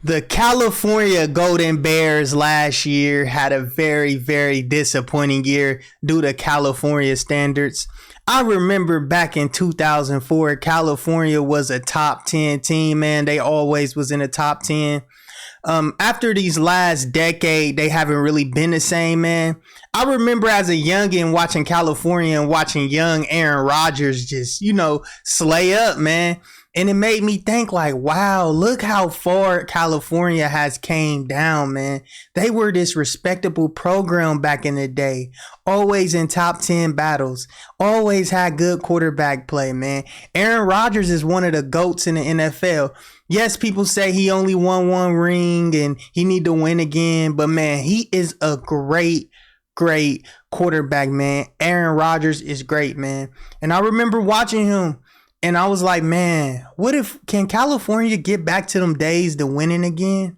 The California Golden Bears last year had a very, very disappointing year due to California standards. I remember back in 2004, California was a top 10 team, man. They always was in the top 10. After these last decade, they haven't really been the same, man. I remember as a youngin' watching California and watching young Aaron Rodgers just, slay up, man. And it made me think like, wow, look how far California has came down, man. They were this respectable program back in the day. Always in top 10 battles. Always had good quarterback play, man. Aaron Rodgers is one of the GOATs in the NFL. Yes, people say he only won one ring and he need to win again. But, man, he is a great quarterback, man. Aaron Rodgers is great, man. And I remember watching him. And I was like, man, can California get back to them days to winning again?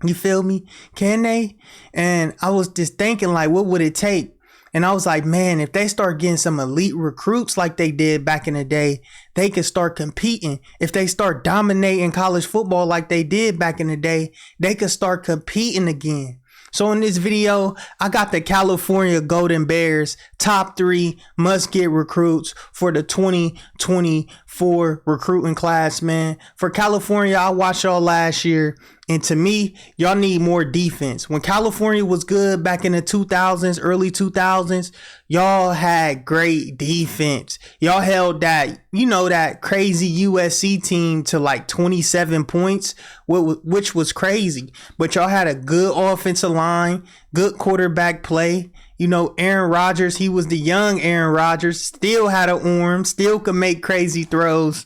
You feel me? Can they? And I was just thinking like, what would it take? And I was like, man, if they start getting some elite recruits like they did back in the day, they could start competing. If they start dominating college football like they did back in the day, they could start competing again. So in this video, I got the California Golden Bears top 3 must-get recruits for the 2024 recruiting class, man. For California, I watched y'all last year. And to me, y'all need more defense. When California was good back in the 2000s, early 2000s, y'all had great defense. Y'all held that, that crazy USC team to like 27 points, which was crazy. But y'all had a good offensive line, good quarterback play. Aaron Rodgers, he was the young Aaron Rodgers, still had an arm, still could make crazy throws.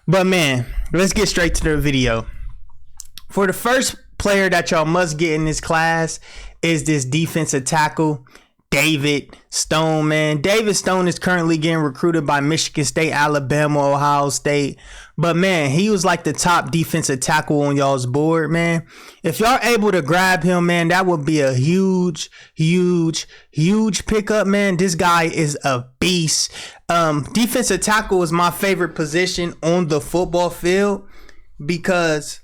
But man, let's get straight to the video. For the first player that y'all must get in this class is this defensive tackle, David Stone, man. David Stone is currently getting recruited by Michigan State, Alabama, Ohio State. But, man, he was like the top defensive tackle on y'all's board, man. If y'all able to grab him, man, that would be a huge pickup, man. This guy is a beast. Defensive tackle is my favorite position on the football field because,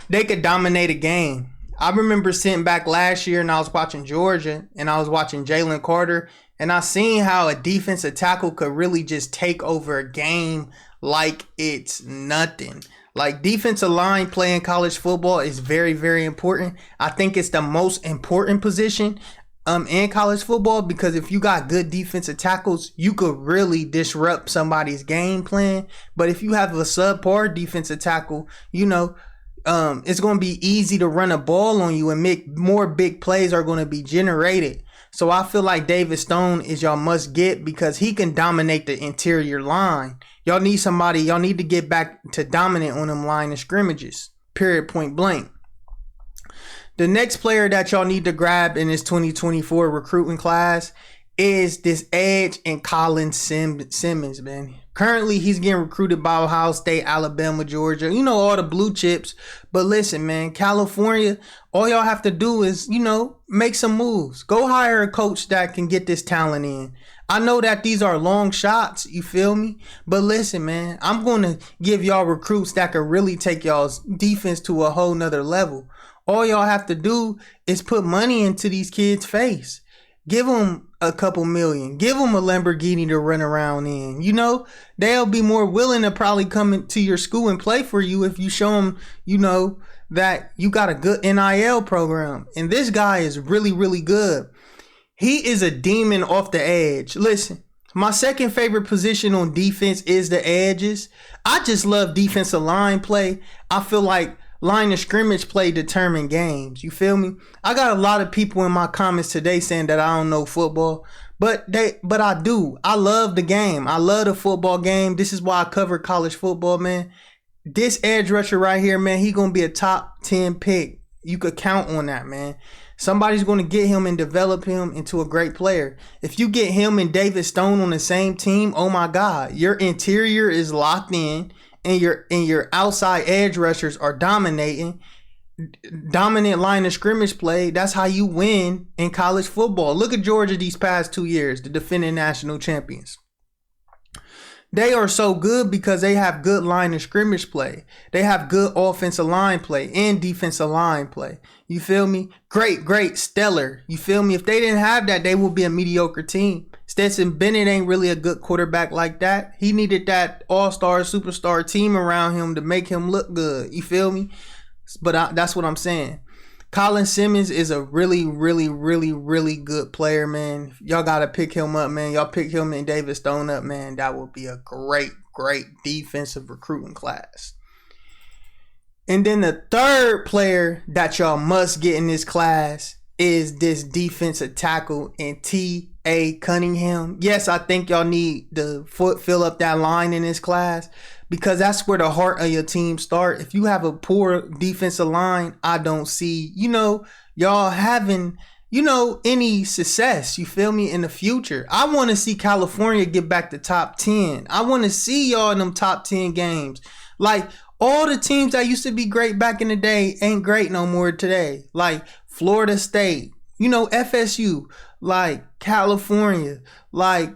they could dominate a game. I remember sitting back last year and I was watching Georgia and I was watching Jalen Carter and I seen how a defensive tackle could really just take over a game like it's nothing. Like defensive line play in college football is very, very important. I think it's the most important position in college football because if you got good defensive tackles, you could really disrupt somebody's game plan. But if you have a subpar defensive tackle, it's going to be easy to run a ball on you and make more big plays are going to be generated. So I feel like David Stone is y'all must get because he can dominate the interior line. Y'all need to get back to dominant on them line of scrimmages, period, point blank. The next player that y'all need to grab in this 2024 recruiting class is this edge and Colin Simmons, man. Currently, he's getting recruited by Ohio State, Alabama, Georgia. All the blue chips. But listen, man, California, all y'all have to do is, make some moves. Go hire a coach that can get this talent in. I know that these are long shots, you feel me? But listen, man, I'm going to give y'all recruits that can really take y'all's defense to a whole nother level. All y'all have to do is put money into these kids' face. Give them a couple million. Give them a Lamborghini to run around in. They'll be more willing to probably come into your school and play for you if you show them, that you got a good NIL program. And this guy is really, really good. He is a demon off the edge. Listen, my second favorite position on defense is the edges. I just love defensive line play. I feel like line of scrimmage play determine games. You feel me? I got a lot of people in my comments today saying that I don't know football, but I do. I love the game. I love the football game. This is why I cover college football, man. This edge rusher right here, man, he gonna be a top 10 pick. You could count on that, man. Somebody's going to get him and develop him into a great player. If you get him and David Stone on the same team, oh my God, your interior is locked in. And your outside edge rushers are dominant line of scrimmage play. That's how you win in college football. Look at Georgia these past 2 years, the defending national champions. They are so good because they have good line of scrimmage play. They have good offensive line play and defensive line play. You feel me? Great, stellar. You feel me? If they didn't have that, they would be a mediocre team. Stetson Bennett ain't really a good quarterback like that. He needed that all-star, superstar team around him to make him look good. You feel me? But that's what I'm saying. Colin Simmons is a really good player, man. Y'all got to pick him up, man. Y'all pick him and David Stone up, man. That would be a great defensive recruiting class. And then the third player that y'all must get in this class is this defensive tackle in T.A. Cunningham. Yes, I think y'all need to fill up that line in this class, because that's where the heart of your team start. If you have a poor defensive line, I don't see, y'all having, any success, you feel me, in the future. I want to see California get back to top 10. I want to see y'all in them top 10 games. Like, all the teams that used to be great back in the day ain't great no more today. Like Florida State, FSU, like California, like,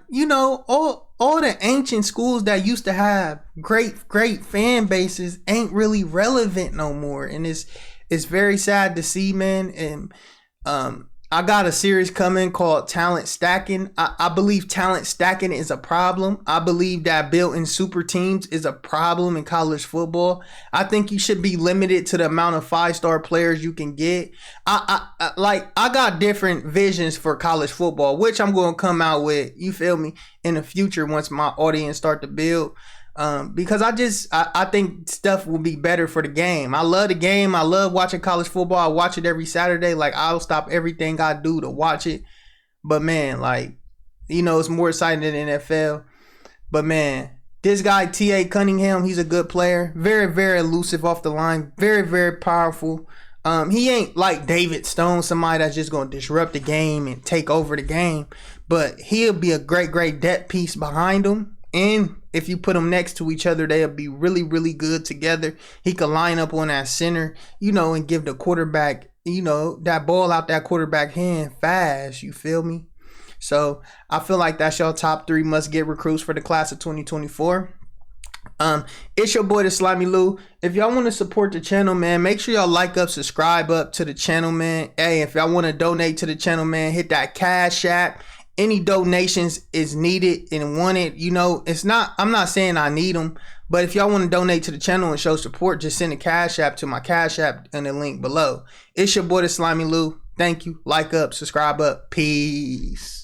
all the ancient schools that used to have great fan bases ain't really relevant no more. And it's very sad to see, man. And I got a series coming called Talent Stacking. I believe talent stacking is a problem. I believe that building super teams is a problem in college football. I think you should be limited to the amount of 5-star players you can get. I got different visions for college football, which I'm going to come out with, you feel me, in the future once my audience start to build. Because I think stuff will be better for the game. I love the game. I love watching college football. I watch it every Saturday. Like, I'll stop everything I do to watch it. But man, like, it's more exciting than the NFL. But man, this guy T.A. Cunningham, he's a good player. Very elusive off the line. Very powerful. He ain't like David Stone, somebody that's just going to disrupt the game and take over the game. But he'll be a great depth piece behind him. And if you put them next to each other, they'll be really good together. He could line up on that center, and give the quarterback, that ball out that quarterback hand fast. You feel me? So I feel like that's your top 3 must get recruits for the class of 2024. It's your boy, the Slimy Lou. If y'all want to support the channel, man, make sure y'all like up, subscribe up to the channel, man. Hey, if y'all want to donate to the channel, man, hit that Cash App. Any donations is needed and wanted. I'm not saying I need them, but if y'all want to donate to the channel and show support, just send a Cash App to my Cash App in the link below. It's your boy, the Slimy Lou. Thank you. Like up, subscribe up. Peace.